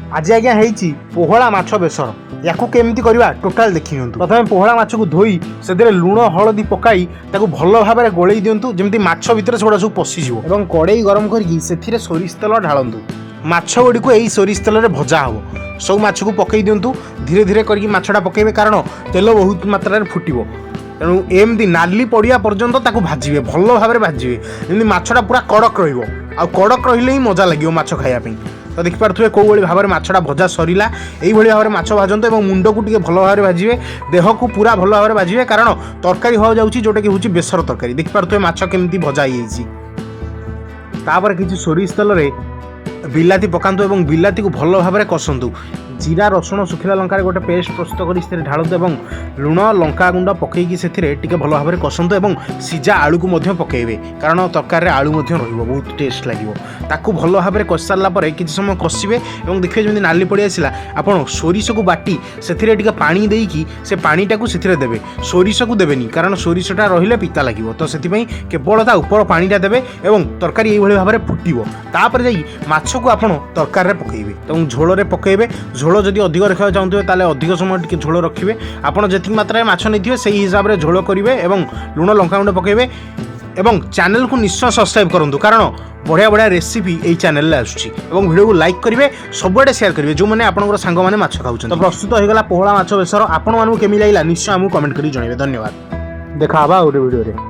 आज आज्ञा होती पोहला माछ बेसर या केमती करवा टोटाल देखी दिंतु। प्रथम पोहला माछ को धोई से लुण हलदी पकाई भल भाव में गोलई दिंतु जमी माछ भितर सेगुड़ा सब पशिज और कड़े गरम करके सोरिष तेल ढालतु। माछ गुड़ी को यही सोरिष तेल में भजा हम सब माछ को पकई दिंतु धीरे धीरे करके माछटा पकेबे कारण तेल बहुत मात्रा फुटब। तेणु एमती नाली पड़िया पर्यंत ताकू भाजिबे भल भाव में भाजिबे जमी माछटा पूरा कड़क रहिबो आ कड़क रहिले ही मजा लगे माछ खाइबा। तो देखिपे कौ भाव में माछटा भजा सरीला यही भाव में माछ भाजतु और मुंड को भल भाव में भाजिबे देह को पूरा भल भाव में भाजिबे कारण तरकारी हो जाउची जोटा कि होची बेसर तरकारी। देखिपे माछ केमती भजा होईची तापर किछि सोरिष तेल रे बिलाती पकातु और बिलाती को भल भाव में कसतु। जीरा रसुण सुखिला लंकार गोटे पेस्ट प्रस्तुत कर ढालतु और लुण लंका गुंड पकईकि से भल भाव में कसतु और सीजा आलू को पकेबे कारण तरकारी आलू बहुत टेस्ट लगे ताकू भल भाव में कषि सारा कि समय कषिबे और देखिए जमी नाली पड़ी आसला आपड़ सोरिष को बाटी से पानी देकी से पानीटा को देवे सोरिष को देवेनि कारण सोरिषटा रहिले पिता लगे तो से केवल ता ऊपर पानीटा देवे और तरकारी ये भाव में फुटब तापर जाई माछ को आपड़ तरकारी पकेबे तो झोल पकेबे। झोल जदि अधिक रखा चाहते हैं अधिक समय टी झोल रखिए आपड़ जी मात्रा माछ नहीं से हिसाब से झोल करेंगे और लुण लंका गुंड पकेबे और चैनल को निश्चय सब्सक्राइब करूँ कारण बढ़िया बढ़िया रेसिपी यही चैनल आसूची और वीडियो को लाइक करेंगे सबुआडे शेयर करेंगे जो मैंने आपंकर सांग मैंने माछ खाऊँ। तो प्रस्तुत होगा पोहला माछ बेसर आपण मानू केमी लगा निश्चय आमको कमेंट कर जणाइबे। धन्यवाद। देखा गोटे वीडियो।